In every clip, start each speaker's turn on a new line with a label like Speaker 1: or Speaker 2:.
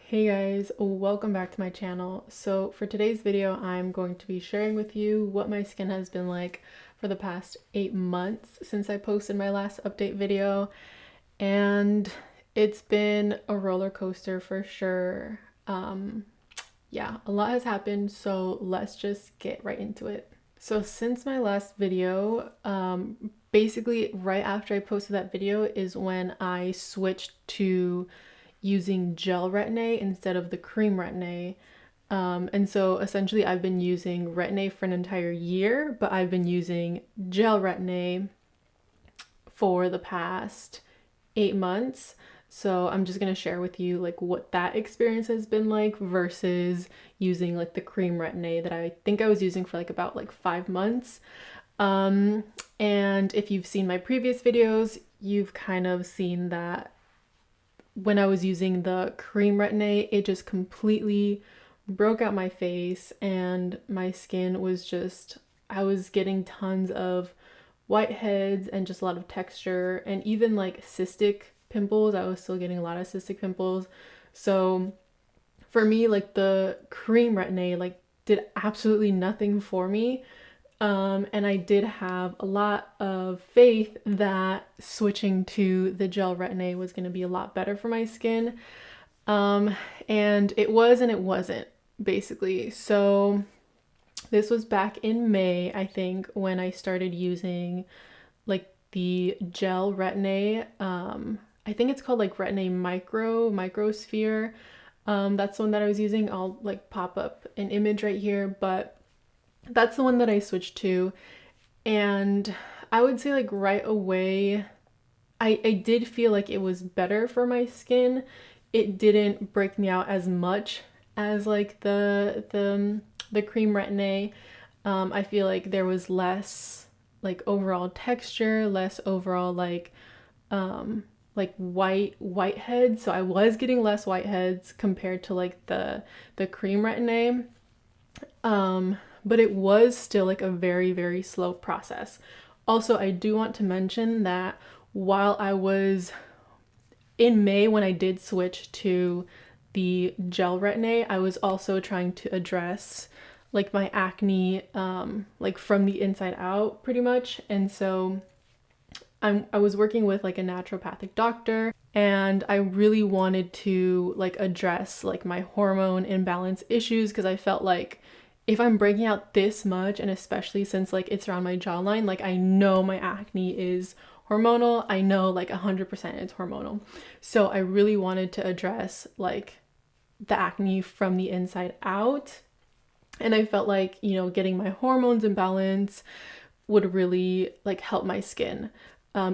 Speaker 1: Hey guys, welcome back to my channel. So for today's video, I'm going to be sharing with you what my skin has been like for the past 8 months since I posted my last update video. And it's been a roller coaster for sure. Yeah, a lot has happened, so let's just get right into it. So since my last video, basically right after I posted that video is when I switched to using gel Retin A instead of the cream Retin A. And so essentially I've been using Retin A for an entire year, but I've been using gel Retin A for the past 8 months. So I'm just gonna share with you like what that experience has been like versus using like the cream Retin A that I think I was using for like about like 5 months. And if you've seen my previous videos, you've kind of seen that when I was using the cream Retin A, it just completely broke out my face and my skin was just, I was getting tons of whiteheads and just a lot of texture and even like cystic pimples. I was still getting a lot of cystic pimples. So for me, like the cream Retin A like did absolutely nothing for me. And I did have a lot of faith that switching to the gel Retin A was going to be a lot better for my skin. And it was and it wasn't, basically. So this was back in May, I think, when I started using like the gel Retin A. I think it's called like Retin A Microsphere. That's the one that I was using. I'll like pop up an image right here, but that's the one that I switched to. And I would say like right away, I did feel like it was better for my skin. It didn't break me out as much as like the cream Retin A. I feel like there was less like overall texture, less overall like whiteheads. So I was getting less whiteheads compared to like the cream Retin A. But it was still like a very, very slow process. Also, I do want to mention that while I was in May, when I did switch to the gel Retin A, I was also trying to address like my acne, like from the inside out pretty much. And so I was working with like a naturopathic doctor and I really wanted to like address like my hormone imbalance issues because I felt like if I'm breaking out this much, and especially since like it's around my jawline, like I know my acne is hormonal. I know like 100% it's hormonal. So I really wanted to address like the acne from the inside out. And I felt like, getting my hormones in balance would really like help my skin.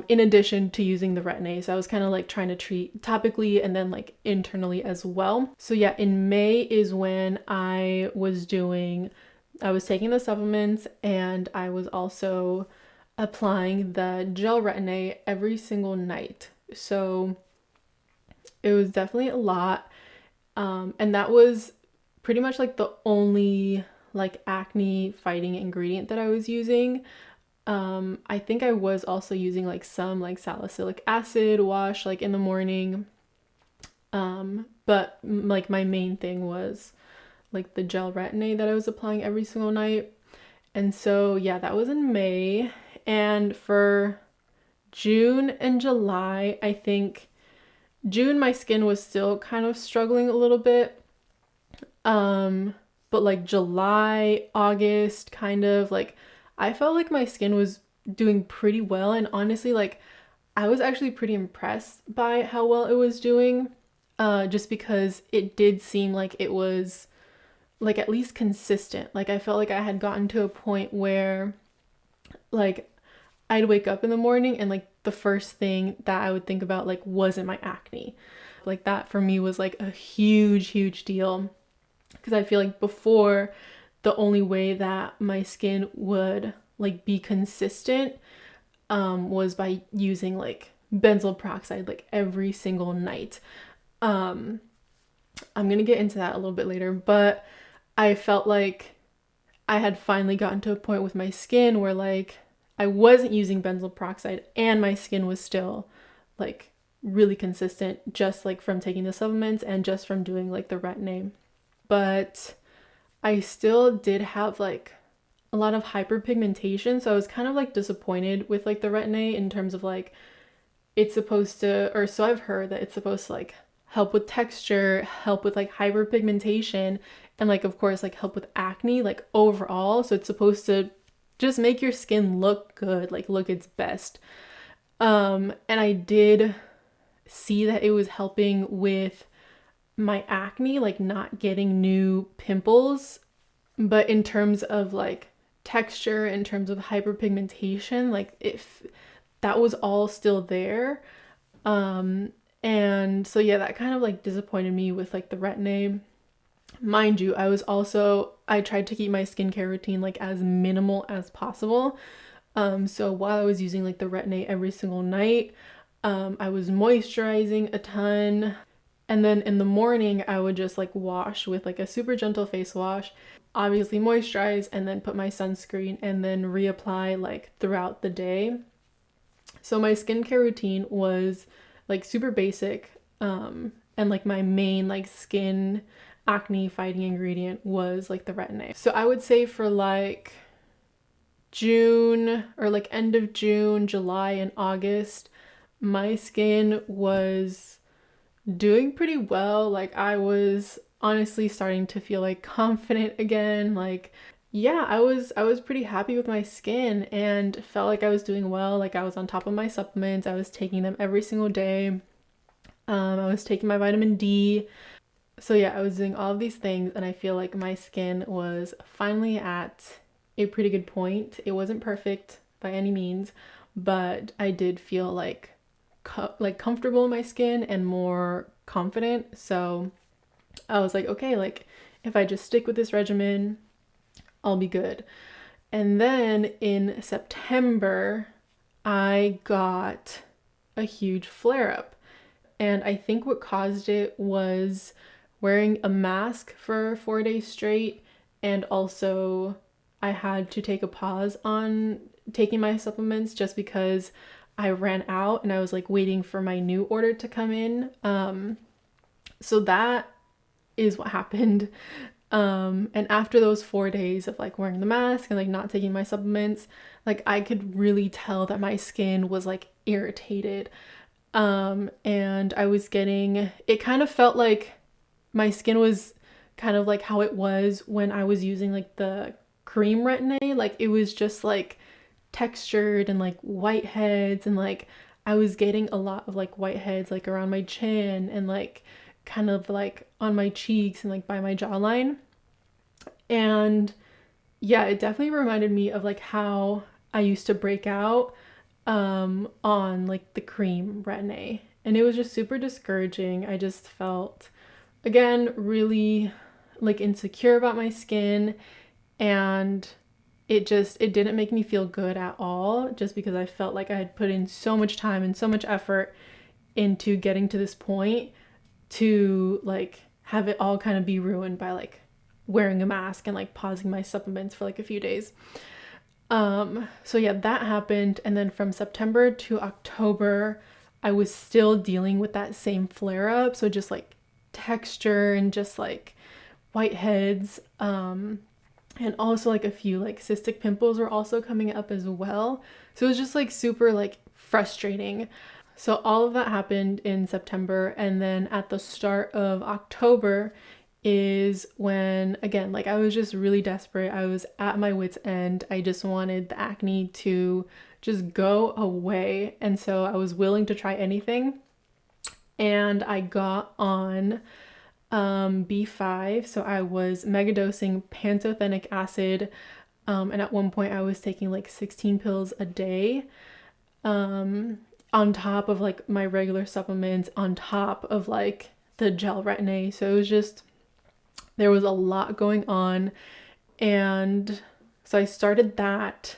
Speaker 1: In addition to using the Retin A. So I was kind of like trying to treat topically and then like internally as well. So yeah, in May is when I was taking the supplements and I was also applying the gel Retin A every single night. So it was definitely a lot. And that was pretty much like the only like acne fighting ingredient that I was using. I think I was also using like some like salicylic acid wash like in the morning. But like my main thing was like the gel Retin A that I was applying every single night. And so yeah, that was in May. And for June and July, I think June my skin was still kind of struggling a little bit. But like July, August, kind of like I felt like my skin was doing pretty well, and honestly like I was actually pretty impressed by how well it was doing, just because it did seem like it was like at least consistent. Like I felt like I had gotten to a point where like I'd wake up in the morning and like the first thing that I would think about like wasn't my acne. Like that for me was like a huge, huge deal because I feel like before the only way that my skin would like be consistent was by using like benzoyl peroxide like every single night. I'm gonna get into that a little bit later, but I felt like I had finally gotten to a point with my skin where like I wasn't using benzoyl peroxide and my skin was still like really consistent just like from taking the supplements and just from doing like the Retin A. But I still did have like a lot of hyperpigmentation, so I was kind of like disappointed with like the Retin A in terms of like it's supposed to, or so I've heard that it's supposed to like help with texture, help with like hyperpigmentation, and like of course like help with acne like overall. So it's supposed to just make your skin look good, like look its best. And I did see that it was helping with my acne, like not getting new pimples. But in terms of like texture, in terms of hyperpigmentation, like if that was all still there. And so yeah, that kind of like disappointed me with like the Retin A. Mind you, I tried to keep my skincare routine like as minimal as possible. So while I was using like the Retin A every single night, I was moisturizing a ton. And then in the morning, I would just like wash with like a super gentle face wash, obviously moisturize, and then put my sunscreen and then reapply like throughout the day. So my skincare routine was like super basic. And like my main like skin acne fighting ingredient was like the Retin A. So I would say for like June or like end of June, July, and August, my skin was doing pretty well. Like I was honestly starting to feel like confident again. Like yeah, I was pretty happy with my skin and felt like I was doing well. Like I was on top of my supplements. I was taking them every single day. I was taking my vitamin D. So yeah, I was doing all of these things and I feel like my skin was finally at a pretty good point. It wasn't perfect by any means, but I did feel like comfortable in my skin and more confident. So I was like, okay, like if I just stick with this regimen, I'll be good. And then in September, I got a huge flare up. And I think what caused it was wearing a mask for 4 days straight. And also, I had to take a pause on taking my supplements just because I ran out and I was like waiting for my new order to come in. So that is what happened. And after those 4 days of like wearing the mask and like not taking my supplements, like I could really tell that my skin was like irritated. And I was getting, it kind of felt like my skin was kind of like how it was when I was using like the cream Retin A. Like it was just like textured and like whiteheads, and like I was getting a lot of like whiteheads like around my chin and like kind of like on my cheeks and like by my jawline. And yeah, it definitely reminded me of like how I used to break out on like the cream Retin A. And it was just super discouraging. I just felt again really like insecure about my skin, and it didn't make me feel good at all, just because I felt like I had put in so much time and so much effort into getting to this point to like have it all kind of be ruined by like wearing a mask and like pausing my supplements for like a few days. So yeah, that happened. And then from September to October, I was still dealing with that same flare up. So just like texture and just like whiteheads. And also like a few like cystic pimples were also coming up as well. So it was just like super like frustrating. So all of that happened in September, and then at the start of October is when again like I was just really desperate. I was at my wit's end. I just wanted the acne to just go away, and so I was willing to try anything. And I got on B5. So I was megadosing pantothenic acid. And at one point I was taking like 16 pills a day. On top of like my regular supplements, on top of like the gel Retin A. So it was just, there was a lot going on. And so I started that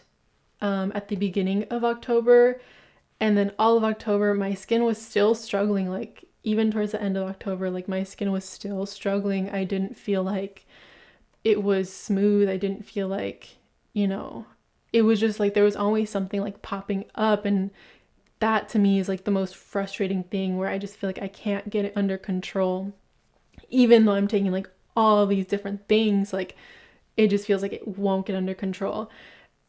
Speaker 1: at the beginning of October. And then all of October, my skin was still struggling. Like even towards the end of October, like my skin was still struggling. I didn't feel like it was smooth. I didn't feel like, it was just like there was always something like popping up, and that to me is like the most frustrating thing, where I just feel like I can't get it under control. Even though I'm taking like all these different things, like it just feels like it won't get under control.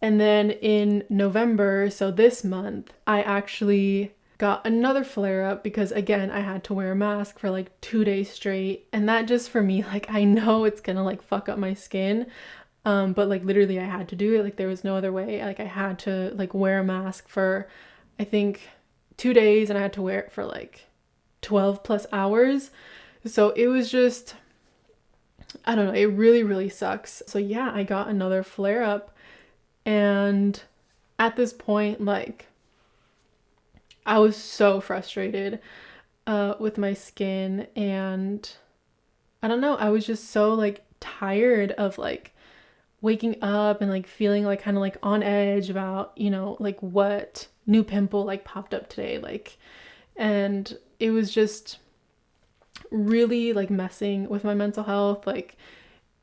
Speaker 1: And then in November, so this month, I actually got another flare up because again, I had to wear a mask for like 2 days straight. And that just for me, like I know it's gonna like fuck up my skin. But like literally I had to do it. Like there was no other way. Like I had to like wear a mask for I think 2 days, and I had to wear it for like 12 plus hours. So it was just, I don't know, it really, really sucks. So yeah, I got another flare up, and at this point, like, I was so frustrated with my skin, and I don't know, I was just so like tired of like waking up and like feeling like kind of like on edge about, you know, like what new pimple like popped up today, like, and it was just really like messing with my mental health. Like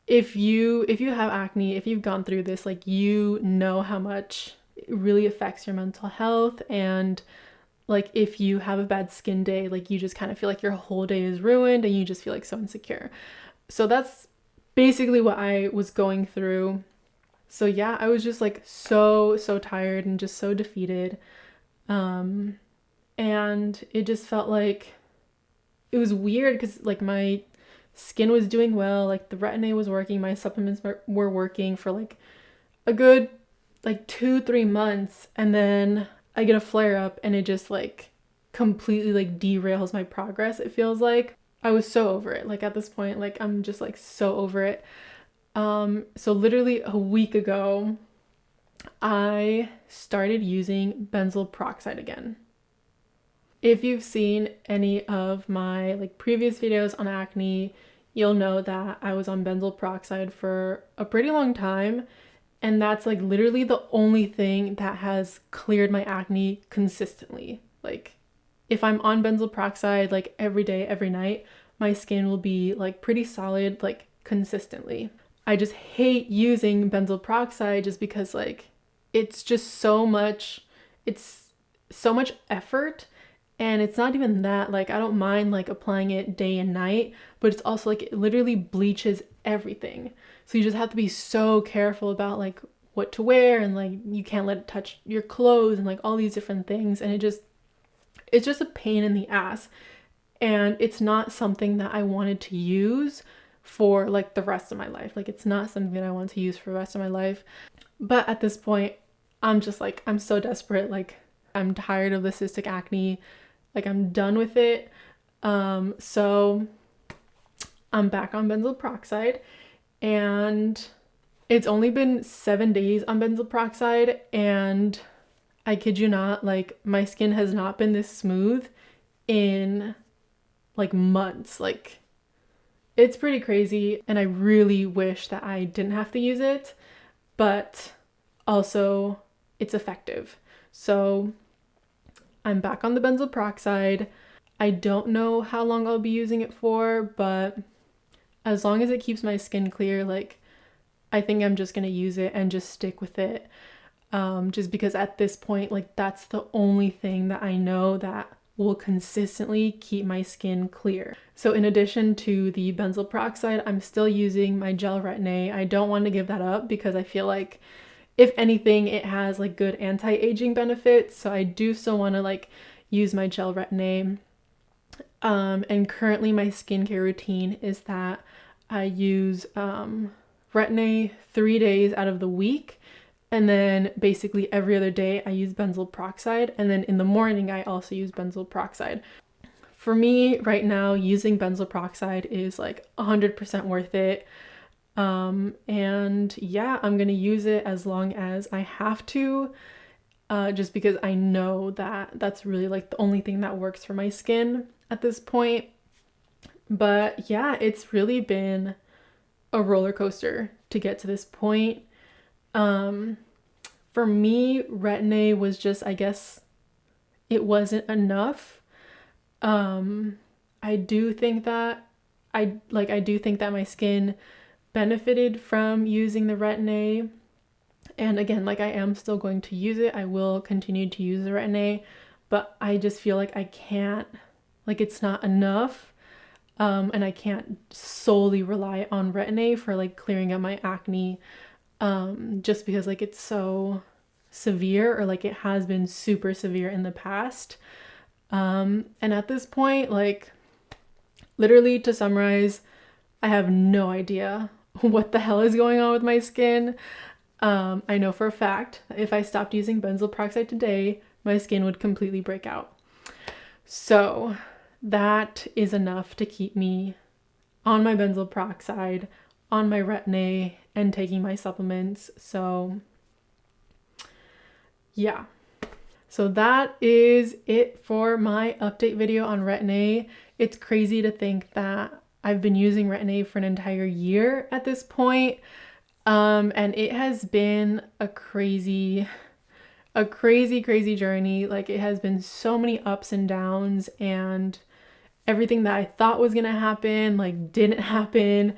Speaker 1: if you have acne, if you've gone through this, like you know how much it really affects your mental health. And like if you have a bad skin day, like you just kind of feel like your whole day is ruined and you just feel like so insecure. So that's basically what I was going through. So yeah, I was just like so tired and just so defeated. And it just felt like it was weird because like my skin was doing well, like the Retin A was working, my supplements were working for like a good like 2-3 months, and then I get a flare up and it just like completely like derails my progress. It feels like I was so over it. Like at this point, like I'm just like so over it. So literally a week ago, I started using benzoyl peroxide again. If you've seen any of my like previous videos on acne, you'll know that I was on benzoyl peroxide for a pretty long time, and that's like literally the only thing that has cleared my acne consistently. Like if I'm on benzoyl peroxide like every day, every night, my skin will be like pretty solid like consistently. I just hate using benzoyl peroxide just because like it's just so much, it's so much effort. And it's not even that, like I don't mind like applying it day and night, but it's also like it literally bleaches everything. So you just have to be so careful about like what to wear, and like you can't let it touch your clothes and like all these different things. And it's just a pain in the ass. And it's not something that I wanted to use for like the rest of my life. Like it's not something that I want to use for the rest of my life. But at this point, I'm just like, I'm so desperate. Like I'm tired of the cystic acne. Like I'm done with it. So I'm back on benzoyl peroxide, and it's only been 7 days on benzoyl peroxide, and I kid you not, like my skin has not been this smooth in like months. Like it's pretty crazy, and I really wish that I didn't have to use it, but also it's effective. So I'm back on the benzoyl peroxide. I don't know how long I'll be using it for, but as long as it keeps my skin clear, like I think I'm just gonna use it and just stick with it. Just because at this point, like that's the only thing that I know that will consistently keep my skin clear. So in addition to the benzoyl peroxide, I'm still using my gel Retin A. I don't want to give that up because I feel like if anything, it has like good anti-aging benefits. So I do still want to like use my gel Retin A. And currently my skincare routine is that I use Retin A 3 days out of the week. And then basically every other day I use benzoyl peroxide. And then in the morning I also use benzoyl peroxide. For me right now, using benzoyl peroxide is like 100% worth it. And yeah, I'm gonna use it as long as I have to, just because I know that that's really like the only thing that works for my skin at this point. But yeah, it's really been a roller coaster to get to this point. For me, Retin A was just, I guess, it wasn't enough. I do think that I do think that my skin benefited from using the Retin A. And again, like I am still going to use it. I will continue to use the Retin A, but I just feel like I can't, like it's not enough. And I can't solely rely on Retin A for like clearing up my acne, just because like it's so severe, or like it has been super severe in the past. And at this point, like literally to summarize, I have no idea what the hell is going on with my skin. I know for a fact that if I stopped using benzoyl peroxide today, my skin would completely break out. So that is enough to keep me on my benzoyl peroxide, on my Retin A, and taking my supplements. So yeah. So that is it for my update video on Retin A. It's crazy to think that I've been using Retin A for an entire year at this point. And it has been a crazy journey. Like it has been so many ups and downs, and everything that I thought was gonna happen like didn't happen.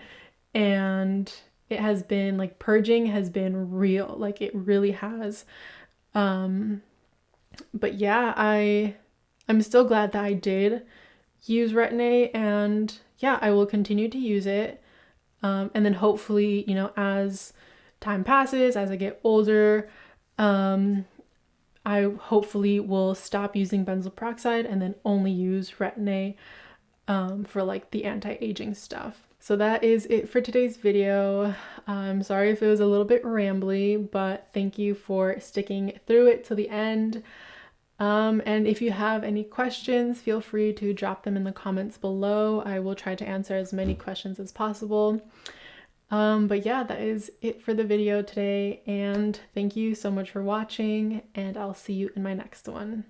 Speaker 1: And it has been like purging has been real, like it really has. But yeah, I'm still glad that I did use Retin A, and yeah, I will continue to use it. And then hopefully, you know, as time passes, as I get older, I hopefully will stop using benzoyl peroxide and then only use Retin A for like the anti-aging stuff. So that is it for today's video. I'm sorry if it was a little bit rambly, but thank you for sticking through it to the end. And if you have any questions, feel free to drop them in the comments below. I will try to answer as many questions as possible. But yeah, that is it for the video today, and thank you so much for watching, and I'll see you in my next one.